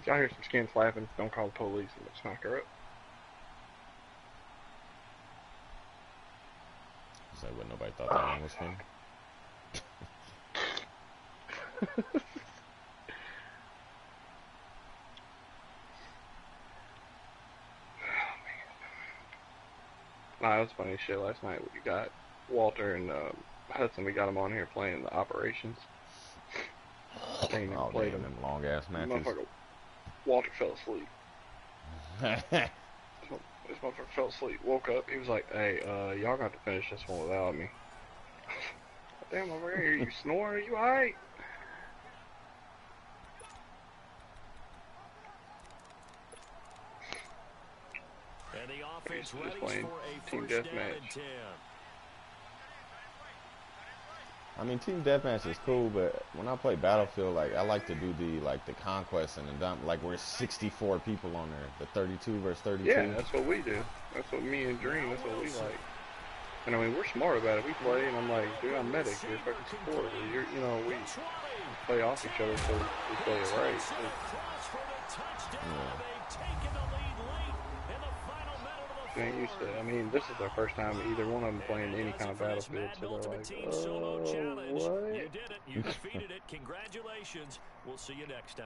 Y'all hear some skin flapping, don't call the police and let's knock her up. It's like what nobody thought that one was him. Nah, it was funny shit last night. We got Walter and Hudson, we got them on here playing the operations. They ain't even played them. Them long ass matches. Walter fell asleep. This motherfucker fell asleep, woke up, he was like, hey, y'all got to finish this one without me. Damn, over here, you snoring? Are you alright? And the offense just playing team deathmatch. I mean, team deathmatch is cool, but when I play Battlefield, like I like to do the conquest and the dump, like we're 64 people on there, the 32 versus 32. Yeah, that's what we do. That's what me and Dream. That's what we like. And I mean, we're smart about it. We play, and I'm like, dude, I'm medic. You're fucking support. You're, you know, we play off each other, so we play it right. Yeah. They ain't used to. I mean, this is their first time either one of them playing any kind of Battlefield, so they're like, oh, what? You did it. You defeated it. Congratulations. We'll see you next time.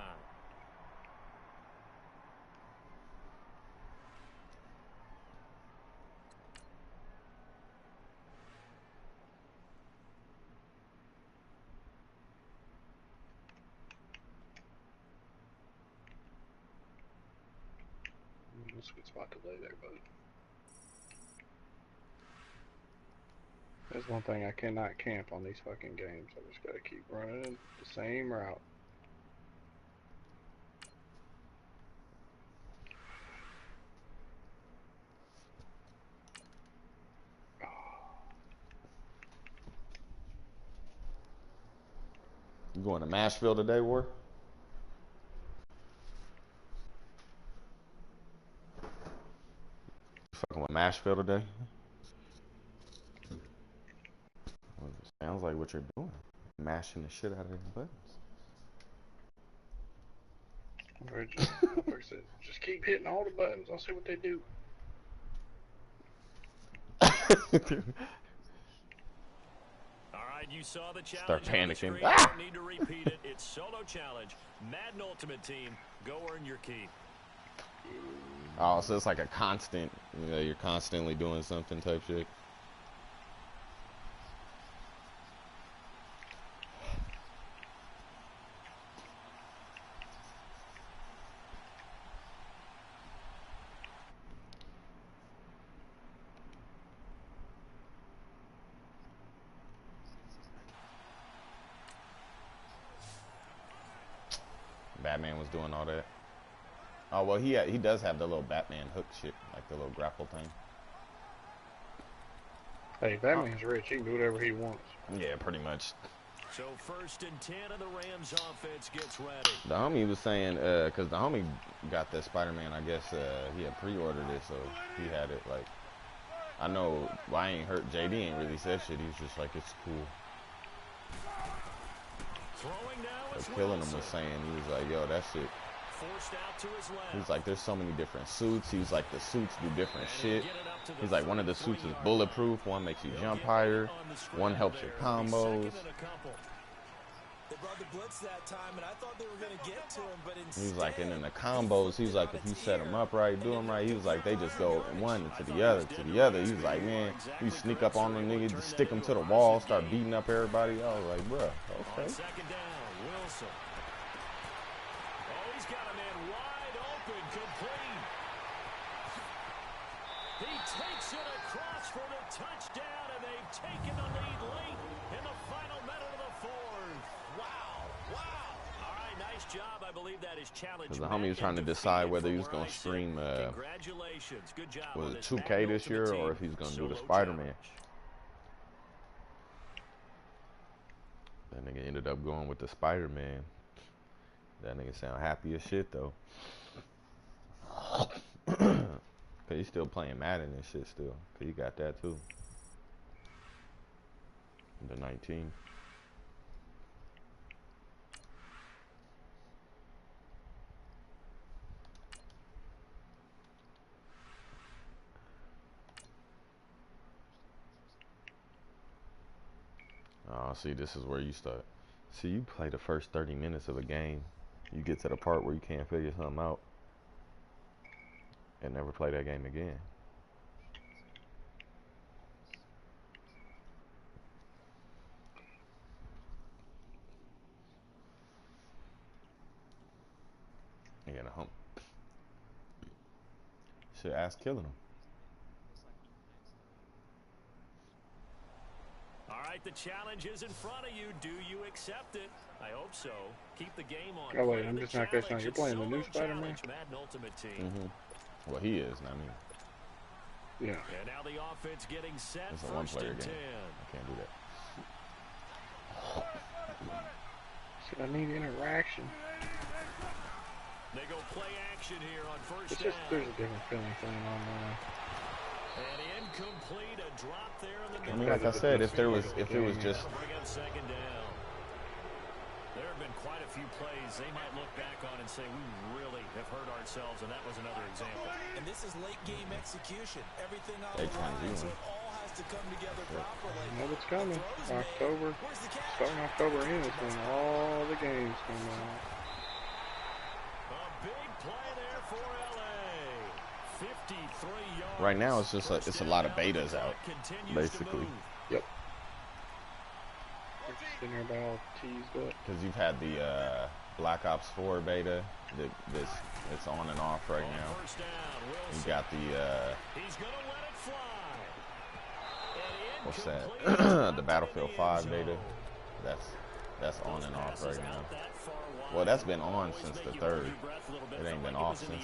That's a good spot to lay there, buddy. That's one thing, I cannot camp on these fucking games. I just gotta keep running the same route. You going to Mashville today, War? Fucking with Mashville today? Well, it sounds like what you're doing. Mashing the shit out of your buttons. Just keep hitting all the buttons. I'll see what they do. You saw the Start panicking. Ah! Need to repeat it. It's solo challenge. Madden Ultimate Team. Go earn your keep. Oh, so it's like a constant, you know, you're constantly doing something type shit. Batman was doing all that. Oh well, he does have the little Batman hook shit, like the little grapple thing. Hey, Batman's rich. He can do whatever he wants. Yeah, pretty much. So 1st and 10, and the Rams offense gets ready. The homie was saying, cause the homie got the Spider-Man. I guess he had pre-ordered it, so he had it. Like, I know, well, I ain't heard. JD ain't really said shit. He's just like, it's cool. But Killing him was saying, he was like, yo, that shit. He's like, there's so many different suits. He was like, the suits do different shit. He's like, one of the suits is bulletproof. One makes you jump higher. One helps your combos. They brought the blitz that time, and I thought they were going to get to him, but instead... He was like, and in the combos, he was like, if you set them up right, do them right, he was like, they just go one to the other, to the other. He was like, man, you sneak up on them niggas, just stick them to the wall, start beating up everybody. I was like, bruh, okay. Second down, Wilson. Oh, he's got a man wide open, complete. He takes it across for the touchdown, and they've taken the lead late in the final minute of the fourth. Wow. All right, nice job. I believe that is challenge. Because the homie was trying to decide whether he was going to stream Congratulations. Good job. Was it 2K this year or if he's going to do the Spider-Man. That nigga ended up going with the Spider-Man. That nigga sound happy as shit, though. Cause he's still playing Madden and shit still. Cause he got that too. The 19. see, this is where you start. See, you play the first 30 minutes of a game. You get to the part where you can't figure something out and never play that game again. You gotta hump. Should ask killing him. All right, the challenge is in front of you. Do you accept it? I hope so. Keep the game on. Oh wait, I'm just not guessing. You're playing the new Spider-Man? Madden Ultimate Team. Well, he is, not me. Yeah. And now the offense getting set. It's a one-player game. I can't do that. So I need interaction. They go play action here on first It's just down. there's a different feeling playing online. And incomplete, a drop there in the middle. I mean, like I said, if it was just Bring up second down. There have been quite a few plays they might look back on and say, we really have hurt ourselves, and that was another example. And this is late game execution. Everything on H1Z1. the line, so it all has to come together properly. You know what's coming. October. Where's the catch? Starting October in is when all the games come out. A big play there for LA. 53 yards. right now. It's just it's a lot of betas out, basically. Yep. We're just sitting here about all teased up. Because you've had the Black Ops 4 beta. It's on and off right now. You got the He's gonna let it fly. what's that? The Battlefield 5 beta. That's on and off right now. Well, that's been on since the 3rd. It ain't been off since then.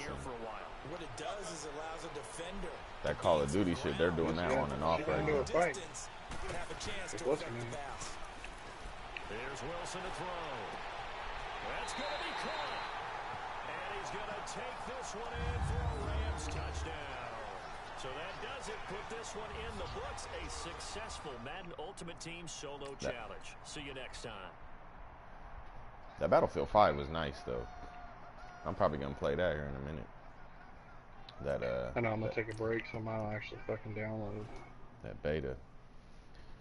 What it does is allows a defender. That Call of Duty shit, they're doing that on and off right now. Fight. Have a chance to What's affect his the name? pass. There's Wilson to throw. That's going to be caught. And he's going to take this one in for a Rams touchdown. So that does it. Put this one in the books. A successful Madden Ultimate Team solo challenge. See you next time. That Battlefield 5 was nice, though. I'm probably going to play that here in a minute. I know I'm going to take a break, so I might actually fucking download that beta.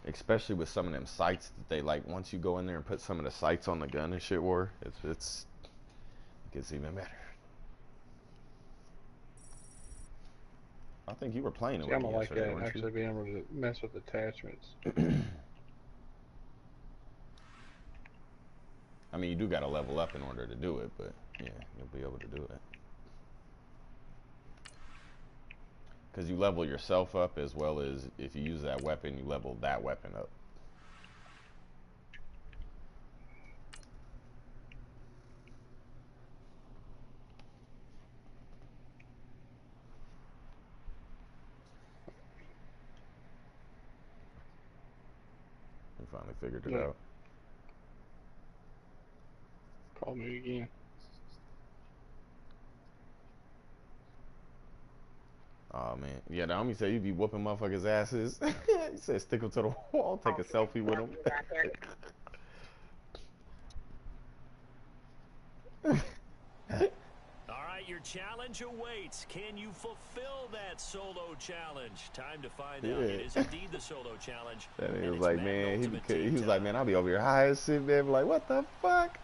Especially with some of them sights that they like. Once you go in there and put some of the sights on the gun and shit, it gets even better. I think you were playing it. See, I'm going to like yesterday, that, weren't actually you? being able to mess with attachments. I mean, you do got to level up in order to do it, but yeah, you'll be able to do it. Because you level yourself up as well as if you use that weapon, you level that weapon up. We finally figured it out. Call me again. Oh man, yeah. The homie said you be whooping motherfuckers' asses. He said stick them to the wall, take a selfie with them. All right, your challenge awaits. Can you fulfill that solo challenge? Time to find out. It is indeed the solo challenge. That nigga was like, man, he was like, man, I'll be over here high as shit, man. Like, what the fuck?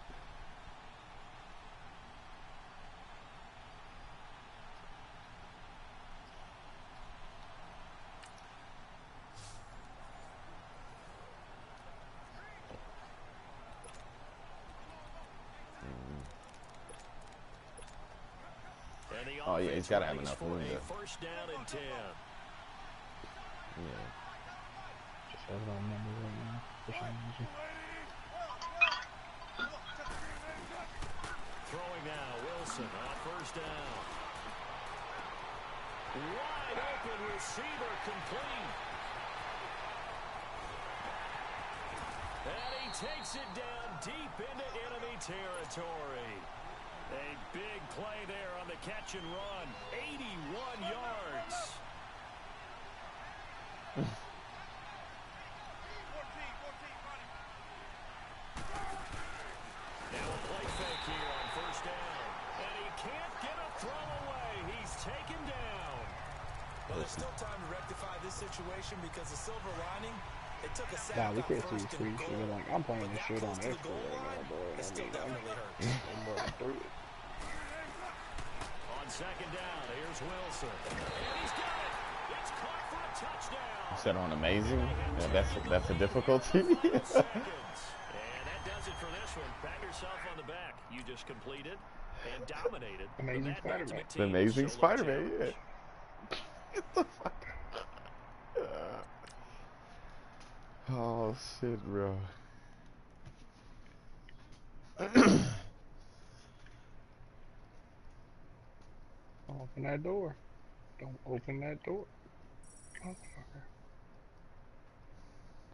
Oh yeah, he's gotta have enough room there. First down and 10. Yeah. Just have it on number right now. For some reason. Throwing now, Wilson on first down. Wide open receiver complete. And he takes it down deep into enemy territory. A big play there on the catch and run. 81 yards. Now a play fake here on first down. And he can't get a throw away. He's taken down. Well, there's still time to rectify this situation because the silver lining, It took a sack Nah, we off can't see first his and tweets. goal. We're like, I'm playing this shit on After the expert goal right now, line, bro. it still definitely hurts. I'm running through it. On second down, here's Wilson. And he's got it. It's caught for a touchdown. You said on amazing? Yeah, that's a difficulty. Seconds. And that does it for this one. Pat yourself on the back. You just completed and dominated Amazing the Madden Spider-Man. Ultimate The Team amazing Solo Spider-Man, Challenge. yeah. Get the fuck. Oh shit, bro. Don't open that door. Don't open that door. Motherfucker.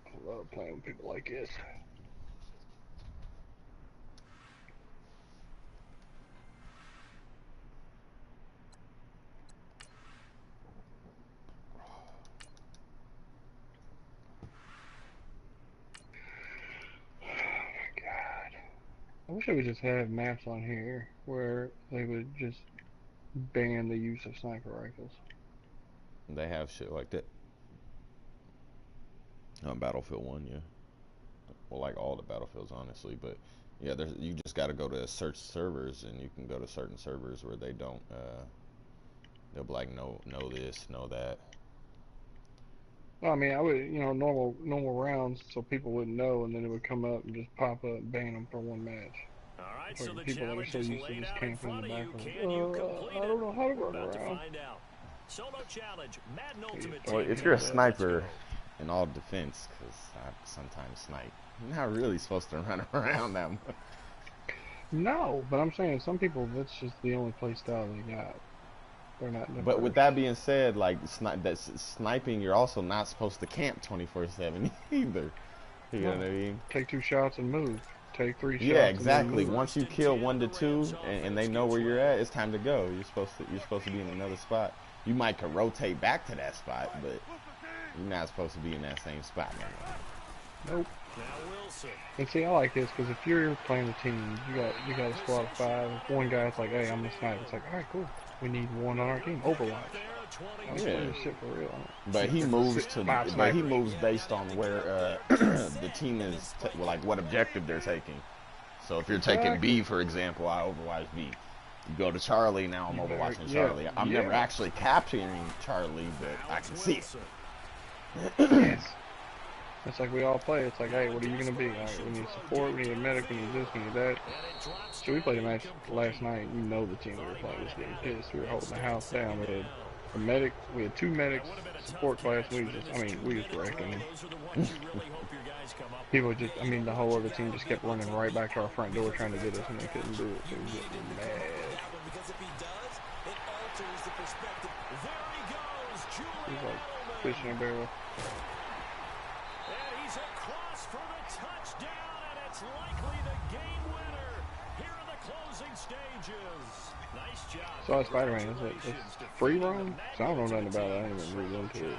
I love playing with people like this. I wish I would just have maps on here where they would just ban the use of sniper rifles. They have shit like that on Battlefield 1, yeah. Well, like all the Battlefields, honestly, but yeah, you just got to go to search servers, and you can go to certain servers where they don't. They'll be like, know this, know that. Well, I mean, I would, normal rounds so people wouldn't know, and then it would come up and just pop up and ban them for one match. All right, Like so the people that are challenge so is used to laid just out in camping in front the of back you. of Can you complete I it? don't know how to We're run about to around. find out. Solo challenge, Madden Ultimate Well, Team. if you're a Let's sniper, go. in all defense, because I sometimes snipe, you're not really supposed to run around that much. No, but I'm saying some people, that's just the only play style they got. They're not diverse. But with that being said, like sniping, you're also not supposed to camp 24/7 either. You know what I mean? Take 2 shots and move. Take 3 shots. Yeah, And exactly. then move. Once you First and kill 10, 1 to the 2, Rams and they offense know where gets you're ready. at, it's time to go. You're supposed to be in another spot. You might could rotate back to that spot, but you're not supposed to be in that same spot no more. Nope. Now Wilson. And see, I like this because if you're playing a team, you got a squad of 5. If one guy's like, "Hey, I'm the sniper," it's like, "All right, cool. We need one on our team." Overwatch. I was playing this shit for real. But he moves Five but he snipers. moves based on where the team is, like what objective they're taking. So if you're taking B, for example, I overwatch B. You go to Charlie, now I'm overwatching Charlie. I'm never actually capturing Charlie, but I can see it. Yes. It's like we all play. It's like, hey, what are you gonna be? All right, we need support. We need a medic. We need this. We need that. So we played a match last night. You know the team we were playing was getting pissed. We were holding the house down. We had a medic. We had 2 medics. Support class. We just wrecked them. People just, the whole other team just kept running right back to our front door trying to get us, and they couldn't do it. So we was getting mad. Because if he does, it alters the perspective. There he goes, It was Julian like fish in a barrel. And he's across for the touchdown, and it's likely the game winner here in the closing stages. Nice job. So Spider-Man, it's free roam? So I don't know nothing about it. I didn't even read into it.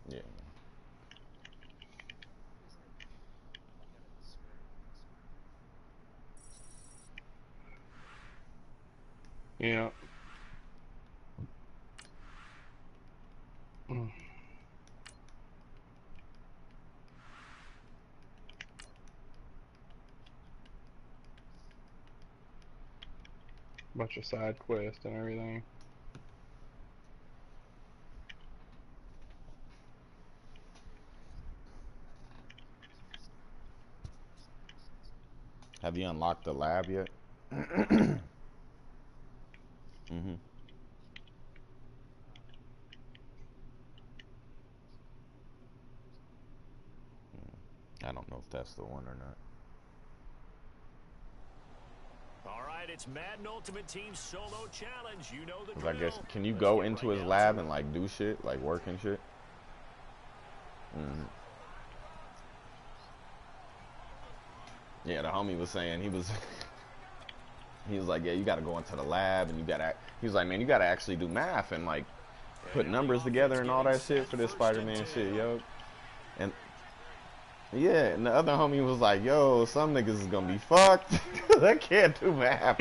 Yeah. Yeah. Mm. Bunch of side quests and everything. Have you unlocked the lab yet? Mhm. I don't know if that's the one or not. All right, it's Madden Ultimate Team Solo Challenge. You know the 'Cause drill. I guess, can you Let's go get into right his down lab to and it. like do shit, like work and shit? Yeah, the homie was saying he was like, yeah, you got to go into the lab and he was like, man, you got to actually do math and like put numbers together and all that shit for this Spider-Man shit, yo. And yeah, and the other homie was like, yo, some niggas is gonna be fucked. They can't do math.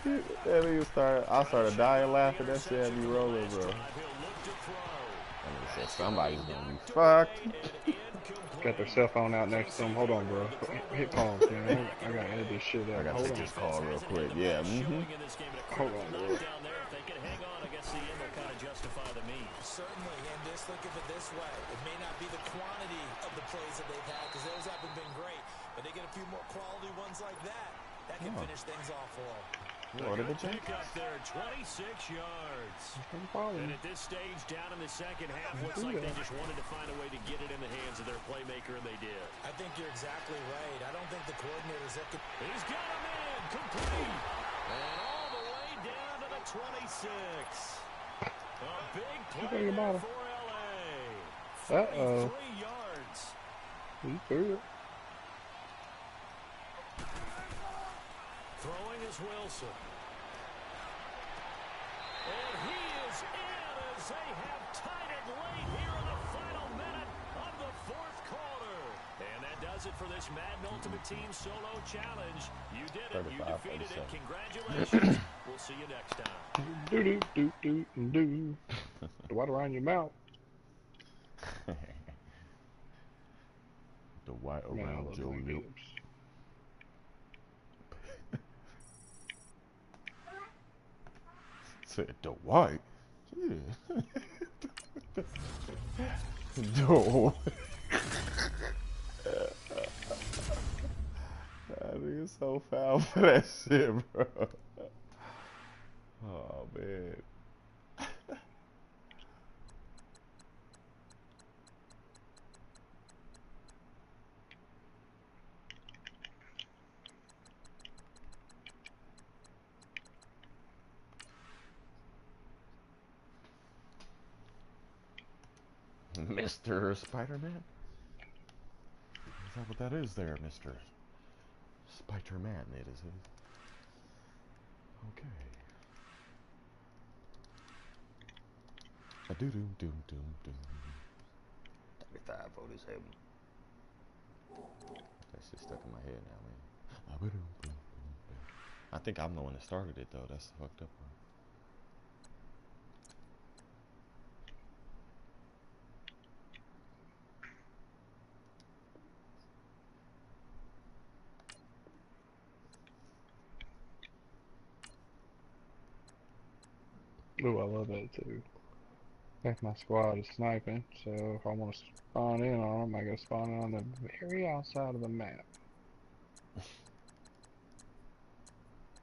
That nigga I started dying laughing. That shit had me rolling, bro. I said somebody's gonna be fucked. Got their cell phone out next to them. Hold on, bro. Hit pause, man. I gotta edit this shit I out. gotta Hold take on. this call real quick. Yeah. Hold on, bro. If they can hang on, I guess the end will kind of justify the means. Certainly, and just think of it this way. It may not be the quantity of the plays that they've had, because those haven't been great, but they get a few more quality ones like that. That can finish things off for them. What did it Pick up there, 26 yards. And at this stage, down in the second half, looks like they just wanted to find a way to get it in the hands of their playmaker, and they did. I think you're exactly right. I don't think the coordinator's looking. He's got him in, complete. And all the way down to the 26. A big play there for L.A. 43 yards. He threw it. Throwing is Wilson. And he is in as they have tied it late here in the final minute of the fourth quarter. And that does it for this Madden Ultimate Team Solo Challenge. You did it. You defeated it. Congratulations. We'll see you next time. Do. The water around your mouth. The white around your lips. Said the white. Yeah. No. That is so foul for that shit, bro. Oh man. Mr. Spider-Man? Is that what that is there, Mr. Spider-Man? It is. Okay. A-do-do-do-do-do. 35 for this heaven. That shit stuck in my head now, man. I think I'm the one that started it, though. That's the fucked up one. Ooh, I love that too. If my squad is sniping, so if I want to spawn in on them, I go spawn in on the very outside of the map.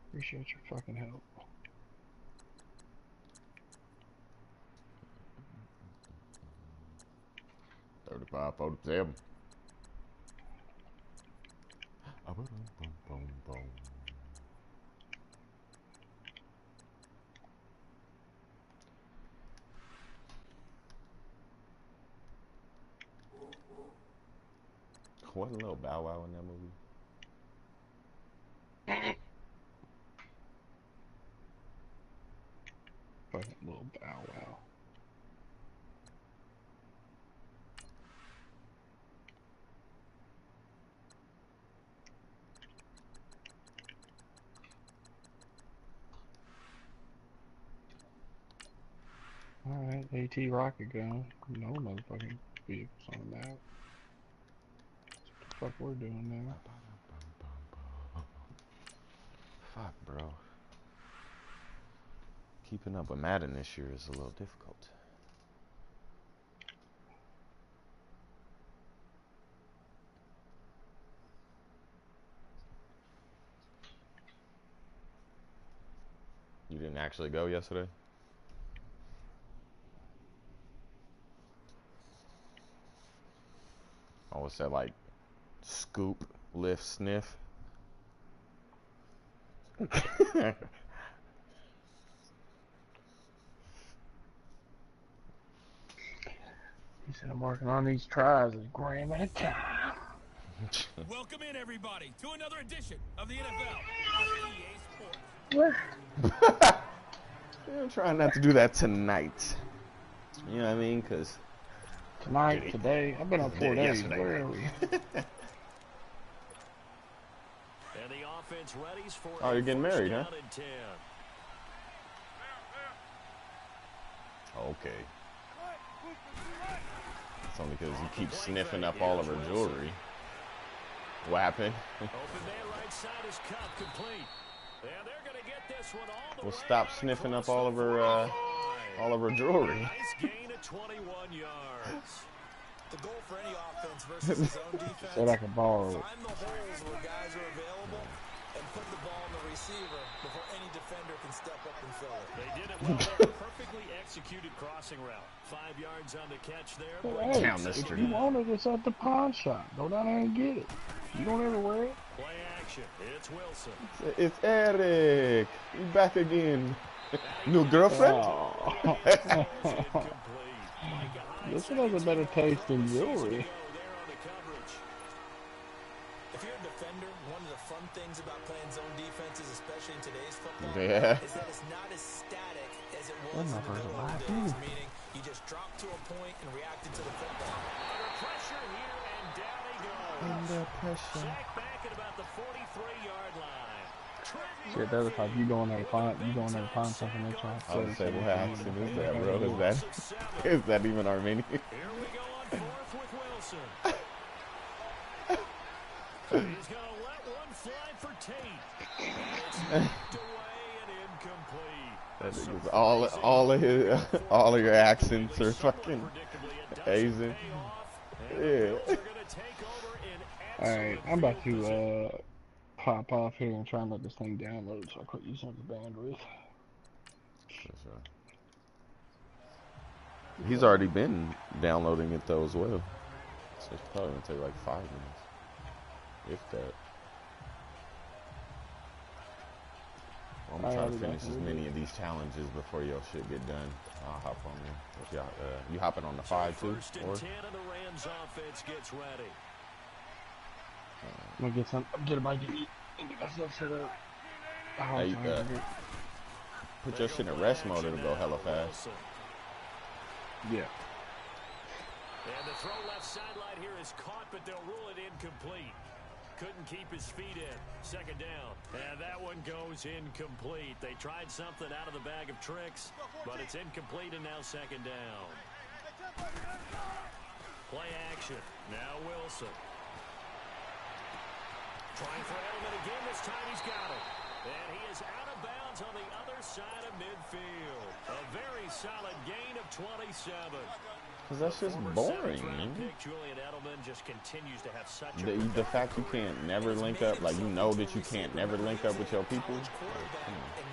Appreciate your fucking help. $35 for them. Wasn't a little Bow Wow in that movie? Fucking little Bow Wow. Alright, AT rocket gun. No motherfucking vehicles on the map. What the fuck we're doing now? Fuck, bro. Keeping up with Madden this year is a little difficult. You didn't actually go yesterday? Oh, what's that, like scoop, lift, sniff? He said I'm working on these tries a gram at a time. Welcome in, everybody, to another edition of the NFL on EA Sports. I'm trying not to do that tonight. You know what I mean? Because tonight, today, I've been on 4 days. Where are we? And the offense readies for Oh, you're getting married, huh? Okay. It's only because you keep sniffing up all of her jewelry. What happened? Well, stop sniffing up all of her jewelry. Nice gain of 21 yards. The goal for any offense versus his own defense. So I can borrow it. Find the holes where guys are available and put the ball in the receiver before any defender can step up and fill it. They did it well there. Perfectly executed crossing route. 5 yards on the catch there. Hey, Down the if street. you want it, it's at the pawn shop. Go down there and get it. You don't ever wear it. Play action. It's Wilson. It's Eric. You back again. New girlfriend? Oh. This one has a better taste than jewelry. If you're a defender, one of the fun things about playing zone defenses, especially in today's football, Yeah. is that it's not as static as it was in the good old days, meaning you just drop to a point and reacted to the football. Under pressure here, and down he goes. Under pressure. Sack back at about the 43-yard line. Shit, that's like you going there to find something they trying to I would say, what sell. accent is that, bro? Is that even Armenian? Here we go on fourth with Wilson. He's going to let one fly for Tate. It's knocked away and incomplete. That nigga's all of your accents are fucking Asian. Yeah. Alright, I'm about to pop off here and try and let this thing download so I quit using the bandwidth. For sure. He's already been downloading it though as well. So it's probably gonna take like 5 minutes. If that. Well, I'm gonna try to finish as many of these challenges before your shit get done. I'll hop on there. If y'all, you hopping on the 5 too? Or? 10 and the Rams offense gets ready. I'm gonna get a bite to eat and get myself set up. Hey, put your shit in rest mode, it'll go hella fast. Yeah. And the throw left sideline here is caught, but they'll rule it incomplete. Couldn't keep his feet in. Second down. And that one goes incomplete. They tried something out of the bag of tricks, but it's incomplete and now second down. Play action. Now Wilson. Trying for Edelman again. This time he's got it. And he is out of bounds on the other side of midfield. A very solid gain of 27. Cause that's just boring, man. Julian Edelman just continues to have such The fact you can't never link up, like you know that you can't never link up with your people. And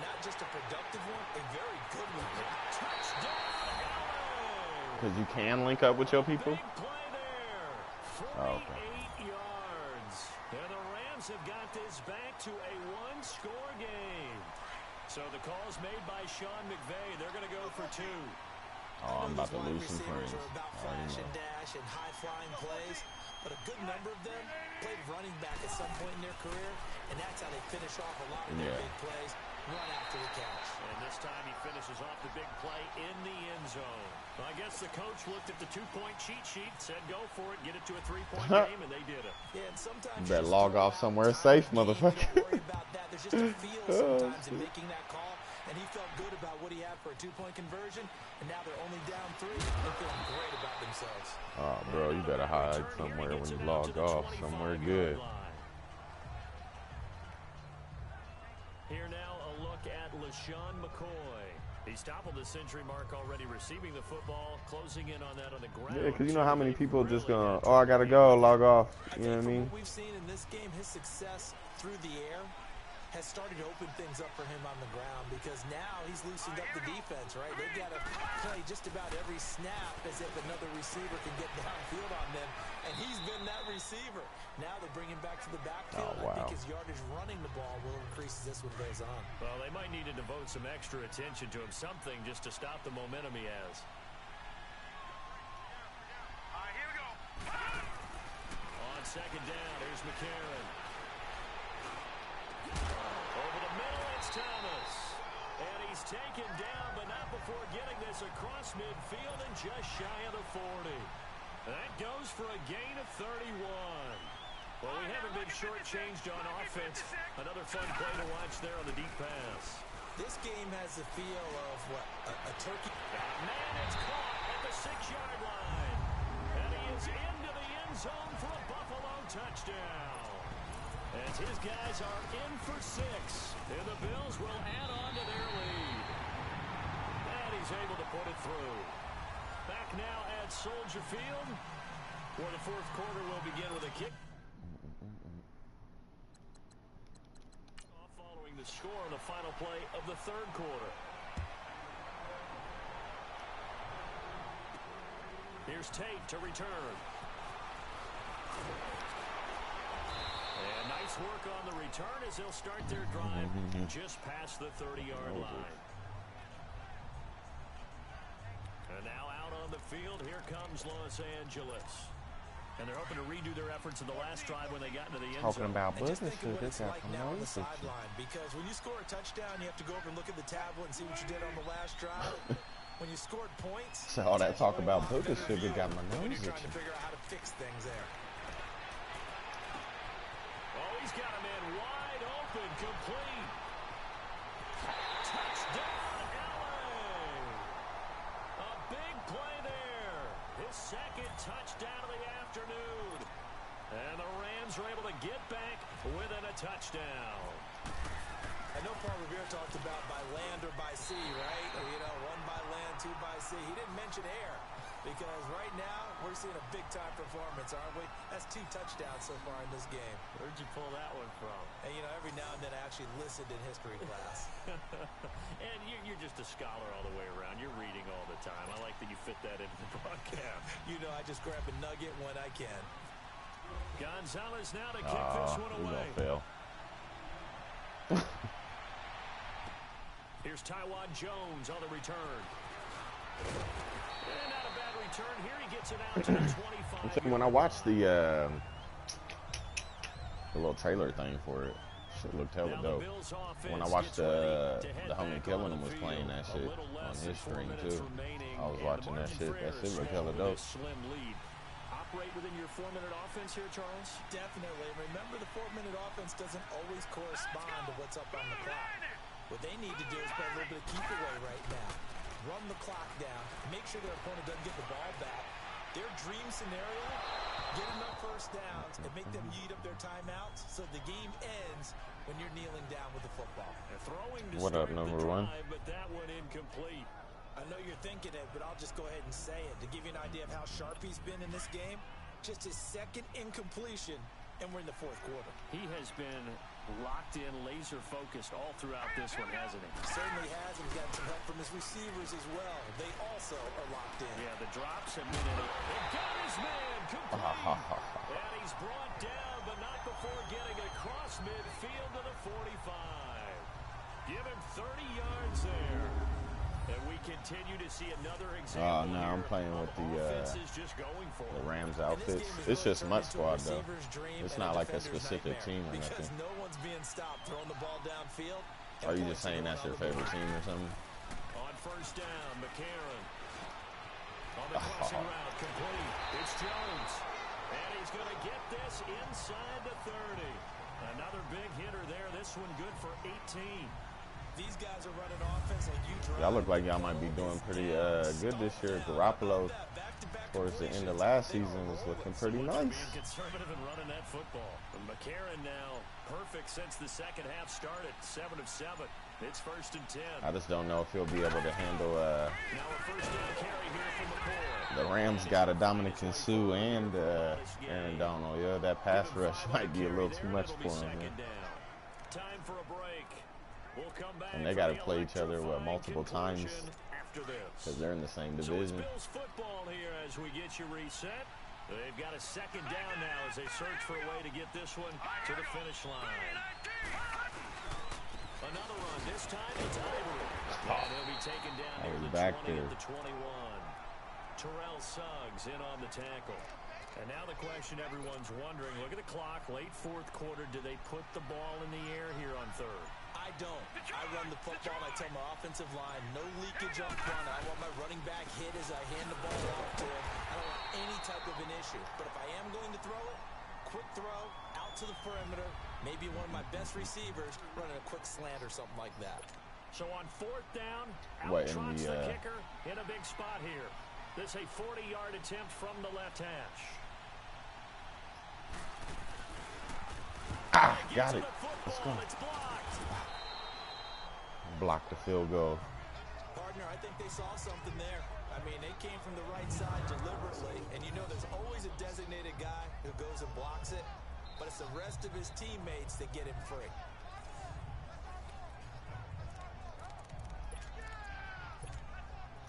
not just a productive one, a very good one. Cause you can link up with your people. Oh, okay. 48 yards. And the Rams have got this back to a one-score game. So the call's made by Sean McVay. They're going to go for 2. Oh, I'm about to lose some friends. About flash and dash and high-flying plays, but a good number of them played running back at some point in their career, and that's how they finish off a lot of their big plays, run after the catch. And this time he finishes off the big play in the end zone. Well, I guess the coach looked at the 2-point cheat sheet, said go for it, get it to a 3-point game, and they did it. Yeah, and sometimes you better log off somewhere safe, motherfucker. Don't worry about that. There's just a feel sometimes in making that call. And he felt good about what he had for a 2-point conversion, and now they're only down 3. They're feeling great about themselves. Oh, bro, you better hide somewhere when you log off, somewhere good. Here now, a look at LaShawn McCoy. He's toppled the century mark already, receiving the football, closing in on that on the ground. Yeah, because you know how many people just gonna, oh, I gotta go, log off. You know what I mean? What we've seen in this game, his success through the air has started to open things up for him on the ground, because now he's loosened up the defense, right? They've got to play just about every snap as if another receiver can get downfield on them, and he's been that receiver. Now they bring him back to the backfield. Oh, wow. I think his yardage running the ball will increase as this one goes on. Well, they might need to devote some extra attention to him, something just to stop the momentum he has. All right, here we go. On second down, here's McCarron. Over the middle, it's Thomas. And he's taken down, but not before getting this across midfield and just shy of the 40. That goes for a gain of 31. Well, we haven't been shortchanged on offense. Another fun play to watch there on the deep pass. This game has the feel of, what, a turkey. Man, it's caught at the 6-yard line. And he is into the end zone for a Buffalo touchdown. As his guys are in for 6. And the Bills will add on to their lead. And he's able to put it through. Back now at Soldier Field, where the fourth quarter will begin with a kick. Following the score on the final play of the third quarter. Here's Tate to return. And nice work on the return as they'll start their drive just past the 30-yard line. And now out on the field, here comes Los Angeles. And they're hoping to redo their efforts in the last drive when they got into the end zone. Talking about And just business, think of what it's this like now on the sideline. Because when you score a touchdown, you have to go over and look at the tablet and see what you did on the last drive. When you scored points, so all that talk about business shit got my when nose you're trying to itching. figure out how to fix things there. Oh, he's got a man wide open, complete. Touchdown, LA! A big play there. His second touchdown of the afternoon. And the Rams are able to get back within a touchdown. I know Paul Revere talked about by land or by sea, right? Or, you know, 1 by land, 2 by sea. He didn't mention air because right now we're seeing a big-time performance, aren't we? That's 2 touchdowns so far in this game. Where'd you pull that one from? And, you know, every now and then I actually listened in history class. And you're just a scholar all the way around. You're reading all the time. I like that you fit that into the broadcast. You know, I just grab a nugget when I can. Gonzalez now to kick this one away. Fail. Here's Taiwan Jones on the return. And not a bad return here. He gets it out to the 25. When I watched the little trailer thing for it, shit looked hella dope. When I watched the homie Killing Him was playing that shit on his stream too. I was watching that shit. That shit looked hella dope. Operate within your 4-minute offense here, Charles? Definitely. Remember, the 4-minute offense doesn't always correspond to what's up on the clock. What they need to do is play a little bit of keep away right now. Run the clock down. Make sure their opponent doesn't get the ball back. Their dream scenario, get enough first downs and make them yeet up their timeouts so the game ends when you're kneeling down with the football. What up, number 1? But that one incomplete. I know you're thinking it, but I'll just go ahead and say it. To give you an idea of how sharp he's been in this game, just his second incompletion, and we're in the fourth quarter. He has been locked in, laser-focused all throughout this one, hasn't he? Certainly has, and he's got some help from his receivers as well. They also are locked in. Yeah, the drops have been in it. He got his man complete. And he's brought down, but not before getting across midfield to the 45. Give him 30 yards there. And we continue to see another example. Oh, no, I'm playing with the Rams outfits. It's just MUT squad, though. It's not like a specific team or nothing. No one's being stopped throwing the ball downfield. Are you just saying that's your favorite team or something? On first down, McCarron. On the crossing route, complete. It's Jones. And he's going to get this inside the 30. Another big hitter there. This one good for 18. These guys are running offense like you drive. Y'all look like y'all might be doing pretty good this year. Garoppolo, towards the end of last season, was looking pretty nice. Conservative and running that football. And McCarron now perfect since the second half started. 7 of 7. It's 1st and 10. I just don't know if he'll be able to handle. Now a first down carry here from McCoy. The Rams got a Dominic Sue and Aaron Donald. Yeah, that pass rush might be a little too much for him. Man. Time for a break. We'll come back, and they got to play each other multiple times because they're in the same division. So it's Bills football here as we get you reset. They've got a second down now as they search for a way to get this one to the finish line. Another run. This time it's Ivory. And he'll be taken down near the 20 at the 21. Terrell Suggs in on the tackle. And now the question everyone's wondering, look at the clock, late fourth quarter, do they put the ball in the air here on third? I don't. I run the football and I tell my offensive line, no leakage up front. I want my running back hit as I hand the ball off to him. I don't want any type of an issue. But if I am going to throw it, quick throw, out to the perimeter. Maybe one of my best receivers running a quick slant or something like that. So on 4th down, What, out in trots the, the kicker in a big spot here. This a 40-yard attempt from the left hash. Ah, got it. Let's go. Block the field goal. Partner, I think they saw something there. I mean, they came from the right side deliberately, and you know there's always a designated guy who goes and blocks it, but it's the rest of his teammates that get him free.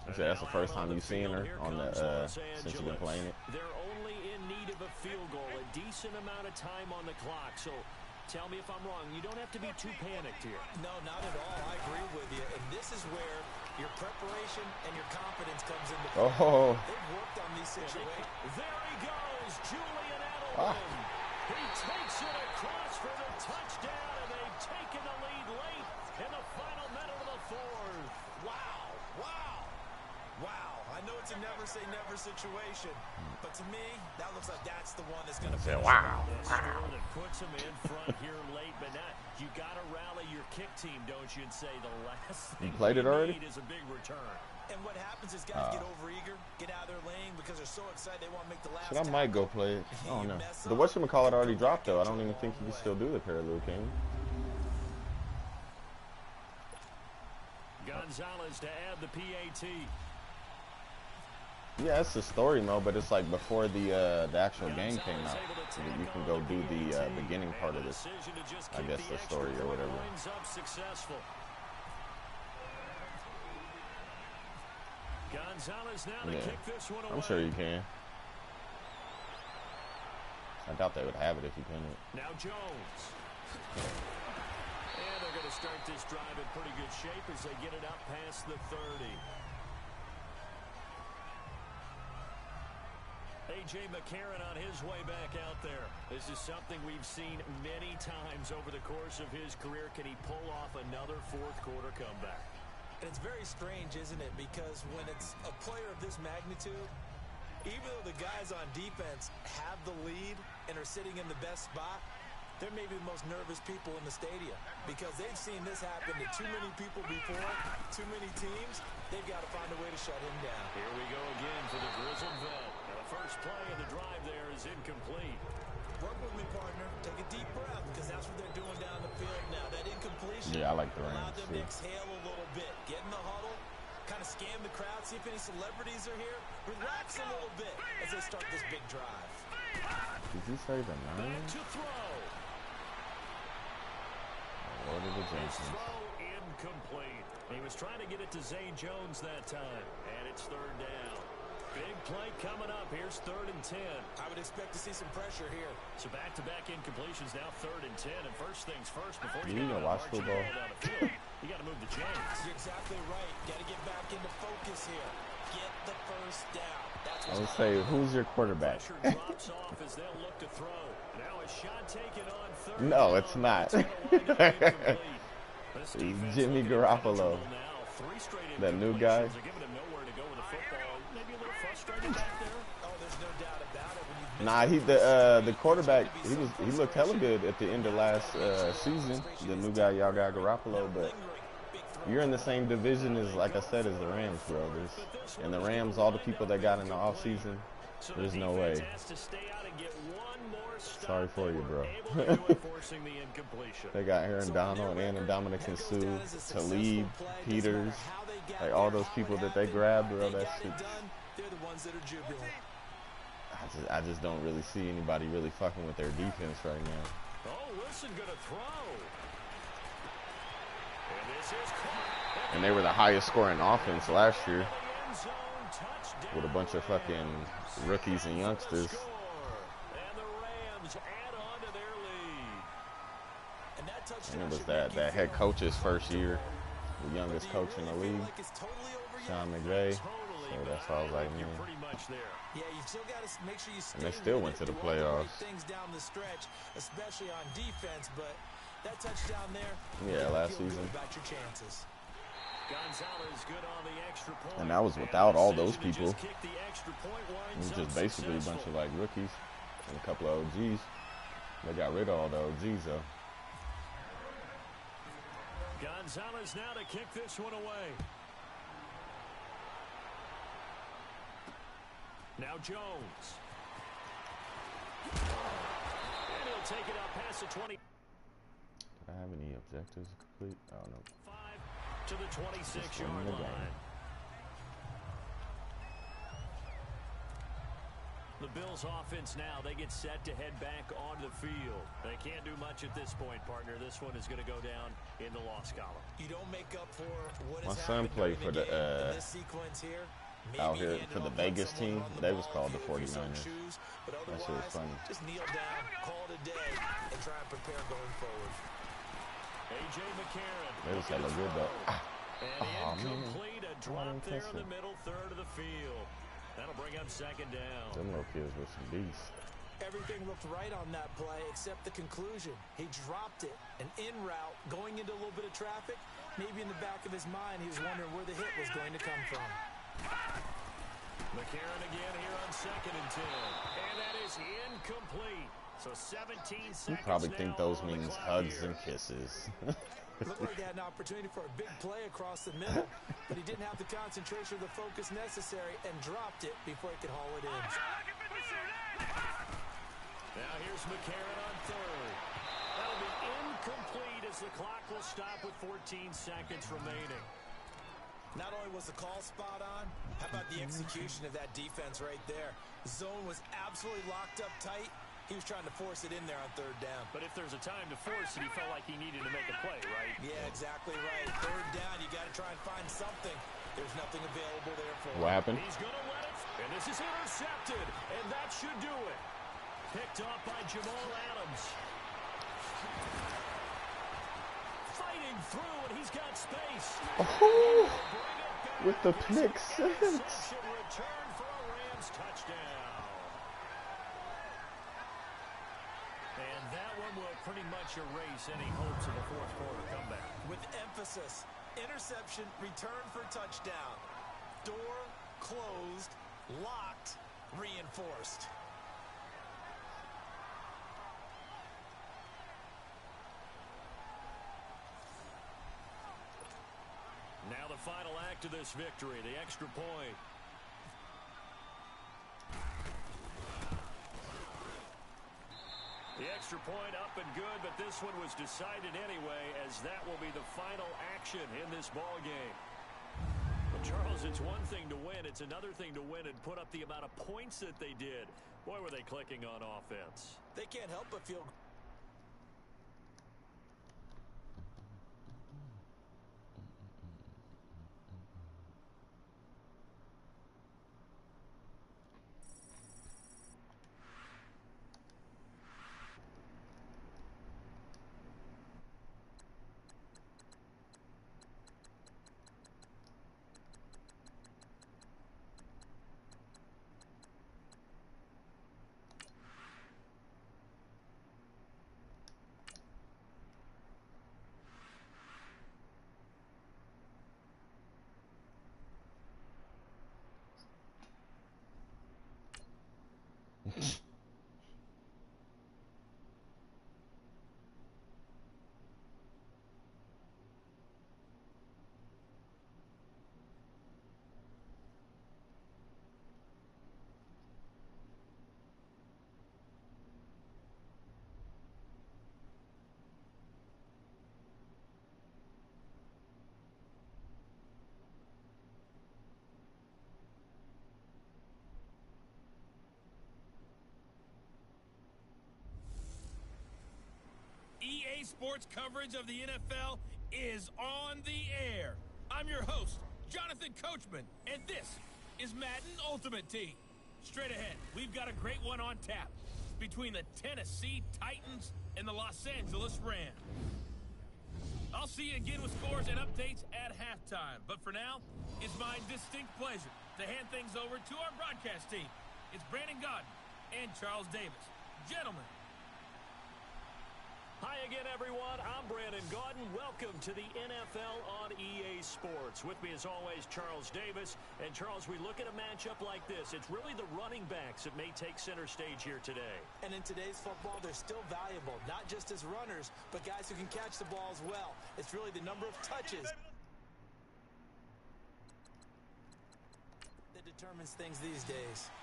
That's the first time you've seen her on the since you've been playing it. They're only in need of a field goal, a decent amount of time on the clock. So tell me if I'm wrong. You don't have to be too panicked here. No, not at all. I agree with you. And this is where your preparation and your confidence comes into play. Oh. They've worked on these situations. There he goes, Julian Edelman. He takes it across for the touchdown, and they've taken the lead late in the final minute of the 4th. Wow. Wow. Wow. I know it's a never-say-never situation, but to me, that looks like that's the one that's going to say, finish. wow. That puts him in front here late, but not. You got to rally your kick team, don't you, and say the last thing you played it already? need is a big return. And what happens is guys get over-eager, get out of their lane because they're so excited they want to make the last Shit, I might go play it. I don't know. The whatchamacallit already dropped, though. I don't even think you can still do the parallel, can you? Gonzalez to add the PAT. Yeah, it's the story mode, but it's like before the actual game came out. You can go do the beginning part of this. I guess the story or whatever. Gonzalez now to kick this one away. I'm sure you can. I doubt they would have it if you couldn't. Now Jones. And they're going to start this drive in pretty good shape as they get it up past the 30. A.J. McCarron on his way back out there. This is something we've seen many times over the course of his career. Can he pull off another 4th quarter comeback? And it's very strange, isn't it? Because when it's a player of this magnitude, even though the guys on defense have the lead and are sitting in the best spot, they're maybe the most nervous people in the stadium because they've seen this happen to too many people before, too many teams. They've got to find a way to shut him down. Here we go again for the grizzled vet. Now the first play of the drive there is incomplete. Work with me, partner. Take a deep breath because that's what they're doing down the field now. That incompletion I like the allowed Rams them to exhale a little bit. Get in the huddle, kind of scan the crowd, see if any celebrities are here. Relax a little bit as they start this big drive. Did you say the Niners? To throw. What are the Jasons? Throw incomplete. He was trying to get it to Zane Jones that time, and it's 3rd down. Big play coming up. Here's 3rd and 10. I would expect to see some pressure here. So back-to-back incompletions now 3rd and 10. And first things first, before Do you even watch football? You got to move the chains. You're exactly right. Got to get back into focus here. Get the first down. That's I would say, who's your quarterback? Pressure drops off as they'll look to throw. Now a shot taken on 3rd. No, it's not. Jimmy Garoppolo. That new guy. Nah, the quarterback, he looked hella good at the end of last season. The new guy, y'all got Garoppolo, but you're in the same division as, like I said, as the Rams, bro. And the Rams, all the people that got in the offseason, there's no way. Sorry for you, bro. They got Aaron Donald and Dominic Sue, Talib, Peters, like all those people that they grabbed, bro. That shit. They're the ones that are jubilant. I just don't really see anybody really fucking with their defense right now. Oh, Wilson gonna throw. And this is caught. And they were the highest scoring offense last year with a bunch of fucking rookies and youngsters. And the Rams add on to their lead. And it was that head coach's first year, the youngest coach in the league, Sean McVay. So that's why I was like, man. Yeah, you still got to make sure you stay. And they still went to the playoffs. Things down the stretch, especially on defense, but that touchdown there. Yeah, last season. About your chances. Gonzalez good on the extra point. And that was without all those people. It was just basically a bunch of like rookies and a couple of OGs. They got rid of all the OGs, though. Gonzalez now to kick this one away. Now Jones. And he'll take it out past the 20. Did I have any objectives to complete? Oh, no. 5 to the 26-yard line. The Bills offense now, they get set to head back onto the field. They can't do much at this point, partner. This one is going to go down in the loss column. You don't make up for what My has son happened played during for the this sequence here. out here Maybe for the hand it off, let Vegas someone team. run They was ball called the if you so 49ers. choose, but That shit was otherwise, funny. just kneel down, call it a day, and try and prepare going forward. A.J. McCarron. They was hella good, though. And incomplete, a drop there in the middle third of the field. That'll bring up second down. Them little kids were some beasts. Everything looked right on that play except the conclusion. He dropped it, an in route, going into a little bit of traffic. Maybe in the back of his mind, he was wondering where the hit was going to come from. McCarron again here on 2nd and 10. And that is incomplete. So 17 seconds. You probably think those means hugs here. and kisses. Looked like he had an opportunity for a big play across the middle, but he didn't have the concentration or the focus necessary and dropped it before he could haul it in. Now here's McCarron on 3rd. That'll be incomplete as the clock will stop with 14 seconds remaining. Not only was the call spot on, how about the execution of that defense right there? Zone was absolutely locked up tight. He was trying to force it in there on 3rd down. But if there's a time to force it, he felt like he needed to make a play, right? Yeah, exactly right. 3rd down, you got to try and find something. There's nothing available there for him. What happened? He's going to let it, and this is intercepted, and that should do it. Picked off by Jamal Adams. Fighting through, and he's got space. Oh, with the pick six. Return for a Rams touchdown. And that one will pretty much erase any hopes of a fourth quarter comeback. With emphasis, interception, return for touchdown. Door closed, locked, reinforced. Now the final act of this victory, the extra point. The extra point up and good, but this one was decided anyway, as that will be the final action in this ball game. But Charles, it's one thing to win, it's another thing to win and put up the amount of points that they did. Boy, were they clicking on offense. They can't help but feel EA Sports coverage of the NFL is on the air. I'm your host, Jonathan Coachman, and this is Madden Ultimate Team. Straight ahead, we've got a great one on tap between the Tennessee Titans and the Los Angeles Rams. I'll see you again with scores and updates at halftime. But for now, it's my distinct pleasure to hand things over to our broadcast team. It's Brandon Godden and Charles Davis. Gentlemen. Hi again. again, everyone. I'm Brandon Gaudin. Welcome to the NFL on EA Sports. With me, as always, Charles Davis. And, Charles, we look at a matchup like this. It's really the running backs that may take center stage here today. And in today's football, they're still valuable, not just as runners, but guys who can catch the ball as well. It's really the number of touches that determines things these days.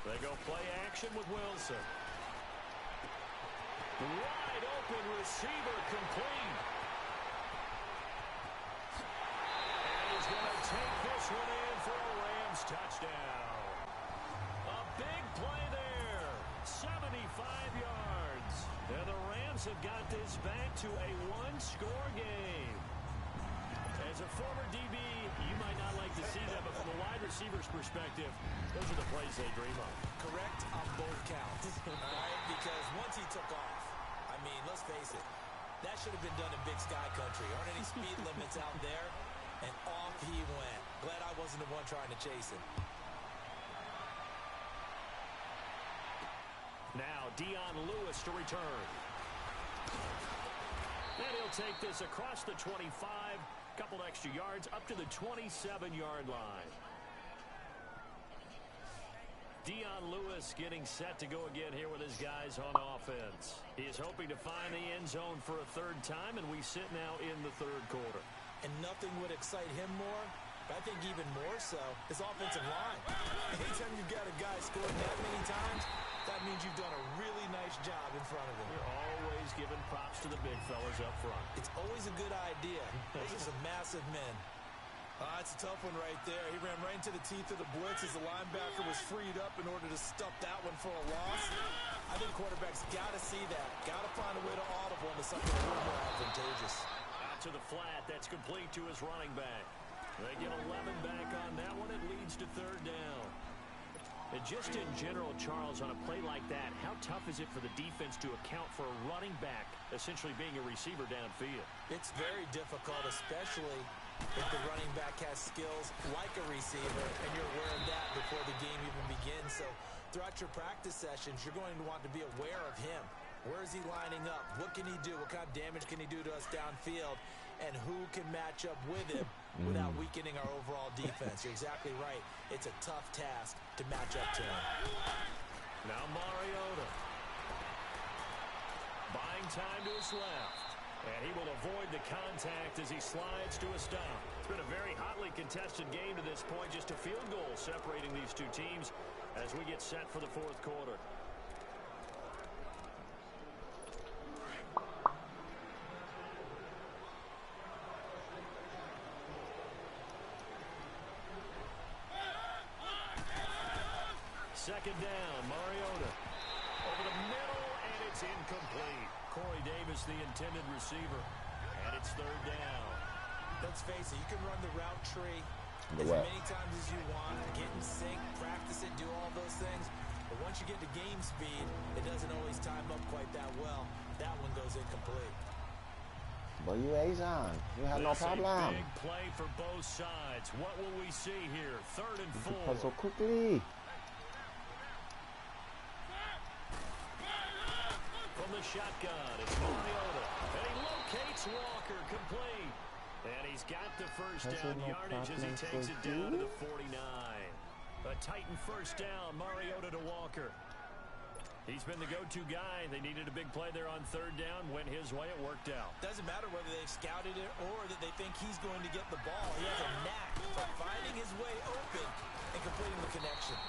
They go play action with Wilson. Wide open receiver complete. And he's going to take this one in for a Rams touchdown. A big play there. 75 yards. And the Rams have got this back to a one-score game. As a former DB, you might not like to see that, but from a wide receiver's perspective, those are the plays they dream of. Correct on both counts, all right? Because once he took off, I mean, let's face it, that should have been done in Big Sky Country. Aren't any speed limits out there? And off he went. Glad I wasn't the one trying to chase him. Now, Dion Lewis to return. And he'll take this across the 25. Couple extra yards up to the 27-yard line. Dion Lewis getting set to go again here with his guys on offense. He is hoping to find the end zone for a third time, and we sit now in the third quarter. And nothing would excite him more, but I think even more so, his offensive line. Anytime you've got a guy scoring that many times, that means you've done a really nice job in front of him. You're always giving props to the big fellas up front. It's always a good idea. Those are some massive men. It's a tough one right there. He ran right into the teeth of the blitz as the linebacker was freed up in order to stuff that one for a loss. I think quarterbacks got to see that. Got to find a way to audible into something a little more advantageous. Out to the flat. That's complete to his running back. They get 11 back on that one. It leads to third down. And just in general, Charles, on a play like that, how tough is it for the defense to account for a running back essentially being a receiver downfield? It's very difficult, especially if the running back has skills like a receiver, and you're aware of that before the game even begins. So throughout your practice sessions, you're going to want to be aware of him. Where is he lining up? What can he do? What kind of damage can he do to us downfield? And who can match up with him without weakening our overall defense? You're exactly right. It's a tough task to match up to him. Now Mariota. Buying time to his left. And he will avoid the contact as he slides to a stop. It's been a very hotly contested game to this point. Just a field goal separating these two teams as we get set for the fourth quarter. Second down, Mariota. Over the middle, and it's incomplete. Corey Davis, the intended receiver. And it's third down. Let's face it, you can run the route tree as many times as you want. Get in sync, practice it, do all those things. But once you get to game speed, it doesn't always time up quite that well. That one goes incomplete. But you Asian. You have no problem. Big play for both sides. What will we see here? Third and 4. So quickly. From the shotgun, it's Mariota. And he locates Walker, complete. And he's got the first down yardage as he takes it down to the 49. A Titan first down, Mariota to Walker. He's been the go-to guy. They needed a big play there on third down. Went his way, it worked out. Doesn't matter whether they've scouted it or that they think he's going to get the ball. He has a knack for finding his way open and completing the connection.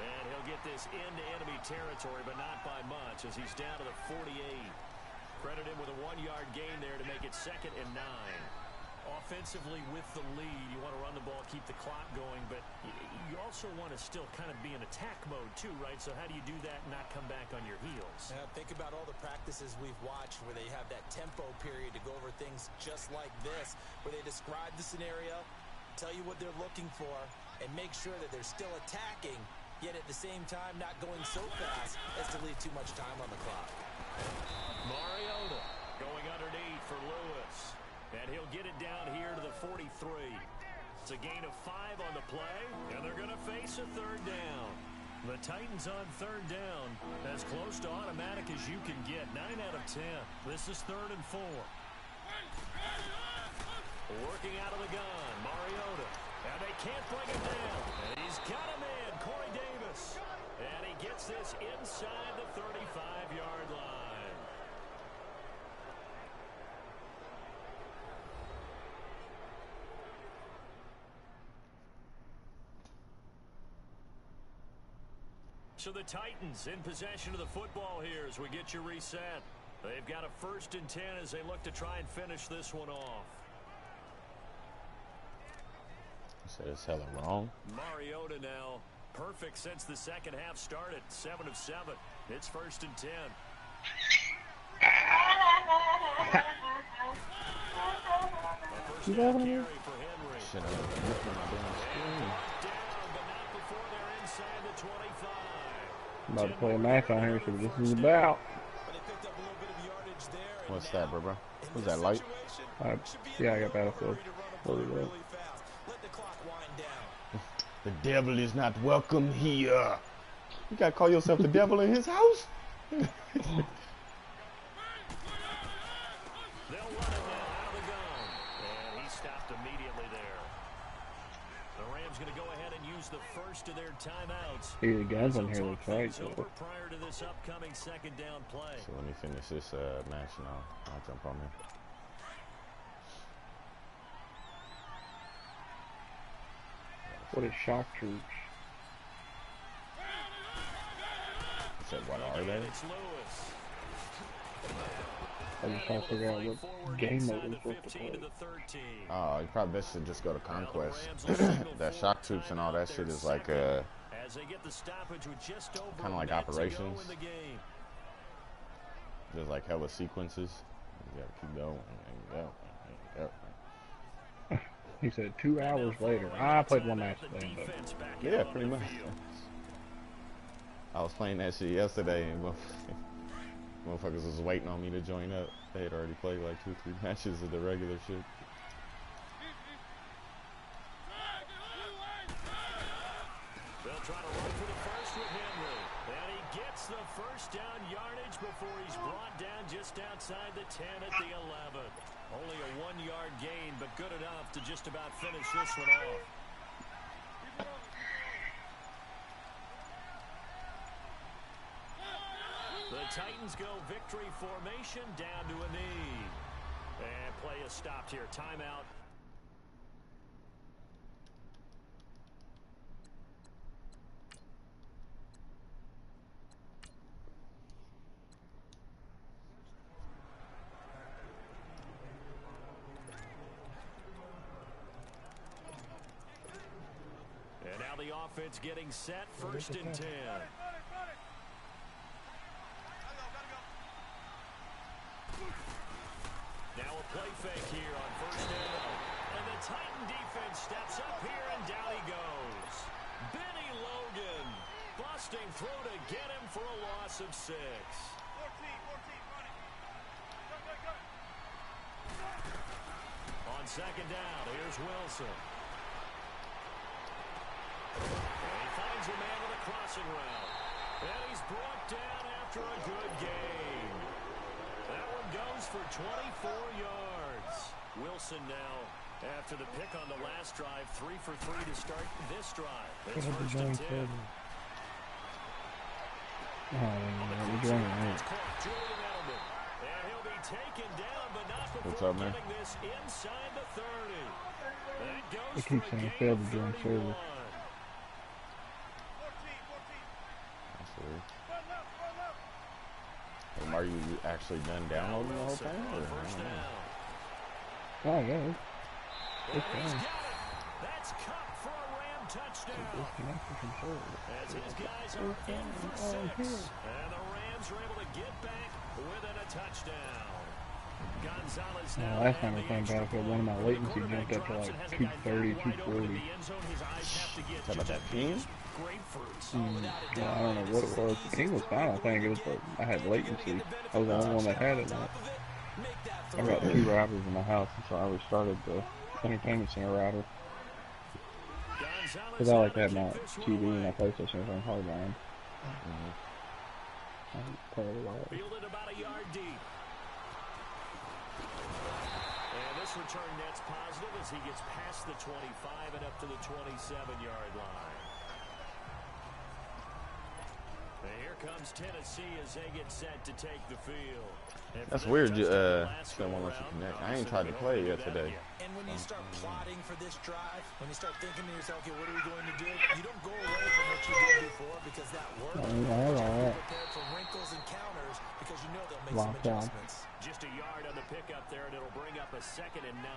And he'll get this into enemy territory, but not by much as he's down to the 48. Credit him with a 1-yard gain there to make it 2nd and 9. Offensively with the lead, you want to run the ball, keep the clock going, but you also want to still kind of be in attack mode too, right? So how do you do that and not come back on your heels? Think about all the practices we've watched where they have that tempo period to go over things just like this, where they describe the scenario, tell you what they're looking for, and make sure that they're still attacking, yet at the same time not going so fast as to leave too much time on the clock. Mariota going underneath for Lewis. And he'll get it down here to the 43. It's a gain of 5 on the play, and they're going to face It's a third down. The Titans on third down, as close to automatic as you can get. 9 out of 10. This is 3rd and 4. Working out of the gun, Mariota. And they can't bring him down. And he's got him in, Corey Davis. And he gets this inside the 35-yard line. So the Titans in possession of the football here as we get you reset. They've got a 1st and 10 as they look to try and finish this one off. Said it's hella wrong. Mariota now perfect since the second half started. 7 of 7. It's 1st and 10. You got him? Carry for Henry. Shit, I'm looking at my screen. Down, but not before they're inside the 25. I'm about to play a match on here, so this is about. What's that, bro? What's that, light? Yeah, I got Battlefield. The devil is not welcome here. You gotta call yourself the devil in his house? They'll run it now out of the gun. And he stopped immediately there. The Rams going to go ahead and use the first of their timeouts. See, the guns on here looks right. Prior to this upcoming 2nd down play. So when he finish this match now, I'll jump on there. What is shock troops? I said, what are they? I just trying to figure out what game mode is supposed to play. Oh, you probably best should just go to Conquest. That shock troops and all that shit is like kind of like operations. Just like hella sequences. You gotta keep going and go. He said 2 hours later. I played one match today. Yeah, pretty much. I was playing that shit yesterday and motherfuckers was waiting on me to join up. They had already played like 2-3 matches of the regular shit. They'll try to run for the first with Henry. And he gets the first down yardage before he's brought down just outside the 10 at the 11. Only a 1-yard gain, but good enough to just about finish this one off. The Titans go victory formation down to a knee. And play is stopped here. Timeout. And now the offense getting set. 1st and 10. Now a play fake here on 1st down. And the Titan defense steps up here, and down he goes. Benny Logan busting through to get him for a loss of 6. On 2nd down, here's Wilson. And he finds a man with a crossing route. And he's brought down after a good game. That one goes for 24 yards. Wilson now, after the pick on the last drive, 3 for 3 to start this drive. It's 1st and 10. And he'll be taken down, but not before getting this inside the 30. That goes for a gain of 31. Are you actually done downloading the whole thing? Oh, yeah. It's fine. That's cut for a Ram touchdown. As his guys are in for 6. And the Rams are able to get back within a touchdown. Gonzalez now. Last time I played Battlefield, one of my latency jumped up to like 230, 240. Talk about that ping? Yeah, I don't know what it was. The ping was fine, I think. It was, but I had latency. I was the only one that had it now. I got 2 routers in my house, so I restarted the entertainment center router. Because I like to have my TV and my PlayStation on hardline. I play it a lot. Fielded about a yard deep. And this return net's positive as he gets past the 25 and up to the 27-yard line. And here comes Tennessee as they get set to take the field. That's weird. Someone wants to connect. I ain't tried to play yet today. And when you start plotting for this drive, when you start thinking to yourself, okay, what are we going to do? You don't go away from what you did before because that worked. You're prepared for wrinkles and counters because you know they'll make some adjustments. Just a yard on the pickup there, and it'll bring up a 2nd and 9.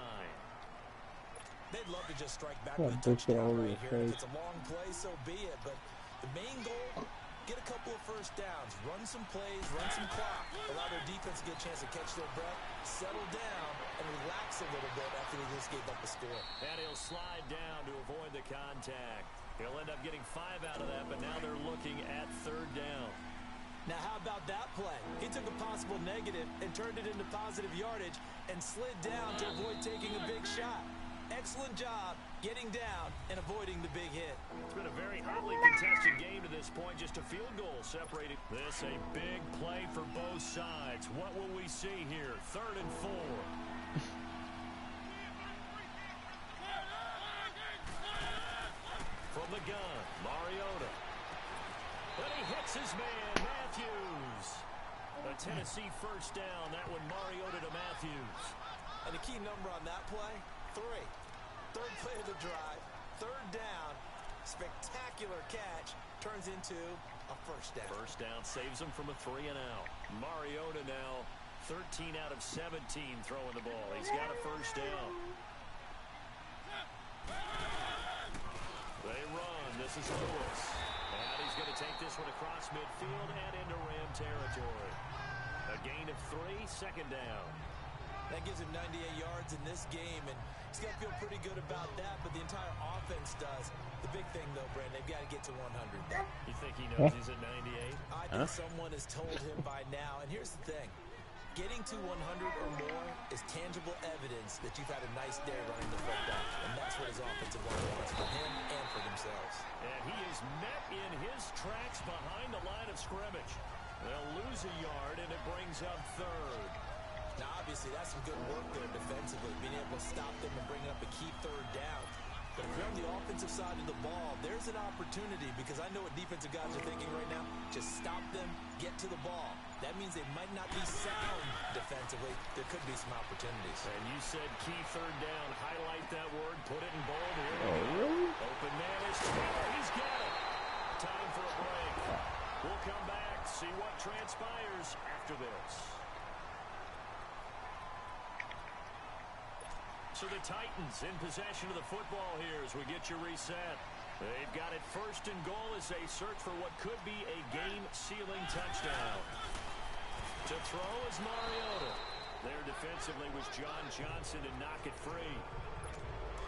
They'd love to just strike back with a touchdown right here. If it's a long play, so be it. But the main goal, get a couple of first downs, run some plays, run some clock, allow their defense to get a chance to catch their breath, settle down, and relax a little bit after they just gave up a score. And he'll slide down to avoid the contact. He'll end up getting 5 out of that, but now they're looking at 3rd down. Now how about that play? He took a possible negative and turned it into positive yardage and slid down to avoid taking a big shot. Excellent job getting down and avoiding the big hit. It's been a very hotly contested game to this point. Just a field goal separating. This a big play for both sides. What will we see here? 3rd and 4. From the gun, Mariota. But he hits his man, Matthews. A Tennessee first down. That one, Mariota to Matthews. And a key number on that play, 3. 3rd play of the drive, 3rd down, spectacular catch, turns into a first down. First down saves him from a 3 and out. Mariota now 13 out of 17 throwing the ball. He's got a first down. They run. This is Lewis. And he's going to take this one across midfield and into Ram territory. A gain of 3, 2nd down. That gives him 98 yards in this game, and he's got to feel pretty good about that, but the entire offense does. The big thing, though, Brandon, they've got to get to 100. You think he knows he's at 98? I think someone has told him by now, and here's the thing. Getting to 100 or more is tangible evidence that you've had a nice day running the football, and that's what his offensive line wants for him and for themselves. And he is met in his tracks behind the line of scrimmage. They'll lose a yard, and it brings up 3rd. Now, obviously, that's some good work there defensively, being able to stop them and bring up a key 3rd down. But if you're on the offensive side of the ball, there's an opportunity because I know what defensive guys are thinking right now. Just stop them, get to the ball. That means they might not be sound defensively. There could be some opportunities. And you said key 3rd down. Highlight that word. Put it in bold. Here really? Open man is Taylor. He's got it. Time for a break. We'll come back, see what transpires after this. So the Titans in possession of the football here as we get you reset. They've got it 1st and goal as they search for what could be a game-sealing touchdown. To throw is Mariota. There defensively was John Johnson to knock it free.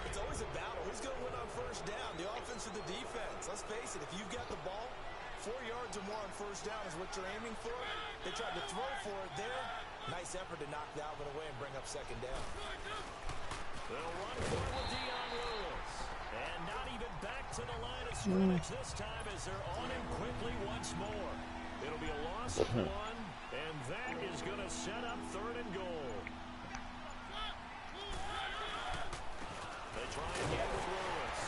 It's always a battle. Who's going to win on 1st down? The offense or the defense? Let's face it, if you've got the ball, 4 yards or more on 1st down is what you're aiming for. They tried to throw for it there. Nice effort to knock that one away and bring up 2nd down. They'll run for it with Dion Lewis. And not even back to the line of scrimmage this time as they're on him quickly once more. It'll be a loss of 1, and that is going to set up 3rd and goal. They try again with Lewis.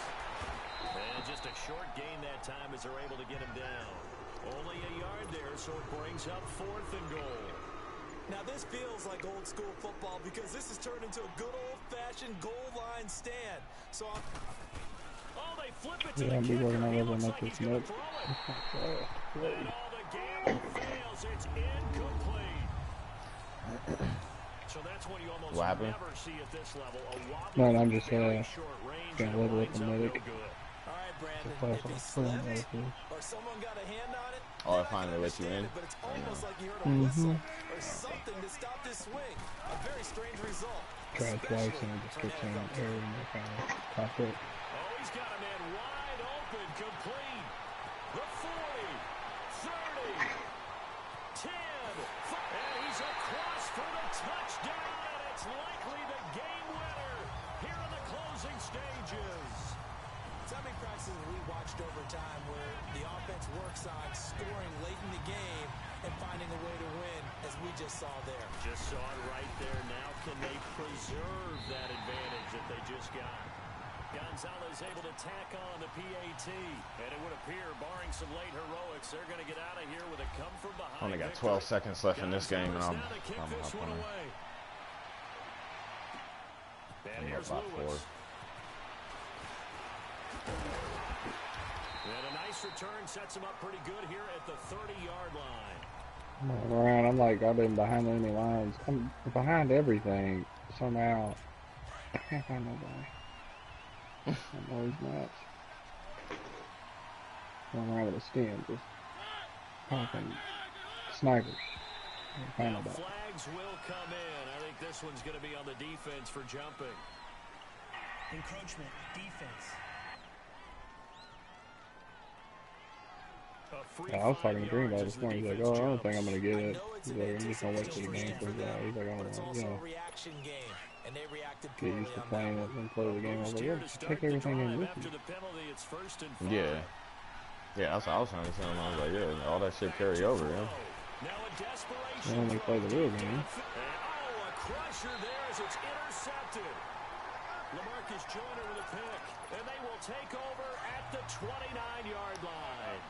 And just a short gain that time as they're able to get him down. Only a yard there, so it brings up 4th and goal. Now, this feels like old school football because this has turned into a good old-fashioned goal line stand. So they flip it to the kicker. He looks like he's going to throw it. And all the gamble fails. It's incomplete. So that's when you almost never see at this level a wobbly, I'm just very short range gonna that live with lines the up medic. real good. All right, Brandon, if he slipped or someone got a hand on it, Oh, I finally let you in. but it's almost like you heard a whistle or something to stop this swing. A very strange result. Tried twice and it just kept saying error and they kind of caught it. Oh, he's got a man wide open, complete. The 40, 30, 10, and he's across for the touchdown, and it's likely the game winner here in the closing stages. So many practices we watched over time where the offense works on scoring late in the game and finding a way to win, as we just saw there. Just saw it right there. Now can they preserve that advantage that they just got? Gonzalez able to tack on the PAT. And it would appear, barring some late heroics, they're going to get out of here with a come-from-behind Only got victory. 12 seconds left in this game, and I'm up on it. And I'm here's up by 4. Lewis. And a nice return sets him up pretty good here at the 30-yard line. I'm around. I'm like, I've been behind the enemy lines. I'm behind everything somehow. I can't find nobody. I know he's not. Going around with a stem, just popping snipers. Now flags will come in. I think this one's going to be on the defense for jumping. Encroachment, defense. Yeah, I was talking to Green about this morning. He's like, oh, I don't think I'm going to get it. He's like, I'm just going to wait till the game comes out. He's like, I don't know, you know. Get used to playing it and play the game. I was like, yeah, just take everything in with you. Yeah. Yeah, that's what I was trying to tell him. I was like, yeah, all that shit carry over, yeah. And then they play the real game. Oh, a crusher there as it's intercepted. LaMarcus Joyner with a pick, and they will take over at the 29-yard line.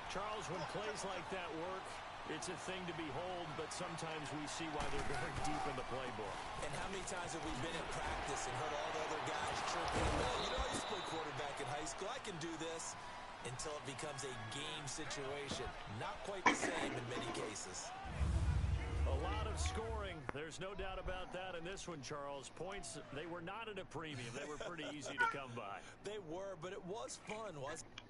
Charles, when plays like that work, it's a thing to behold, but sometimes we see why they're very deep in the playbook. And how many times have we been in practice and heard all the other guys chirping, you know, I used to play quarterback in high school, I can do this, until it becomes a game situation. Not quite the same in many cases. A lot of scoring. There's no doubt about that in this one, Charles. Points, they were not at a premium. They were pretty easy to come by. They were, but it was fun, wasn't it?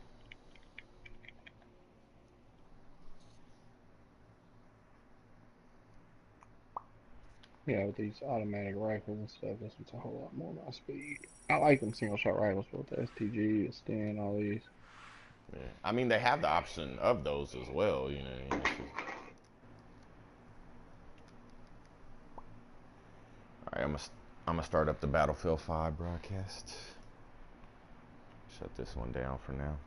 Yeah, with these automatic rifles and stuff, this one's a whole lot more my speed. I like them single shot rifles, but with the STG, the Sten, all these. Yeah. I mean, they have the option of those as well, you know. Alright, I'm gonna start up the Battlefield 5 broadcast. Shut this one down for now.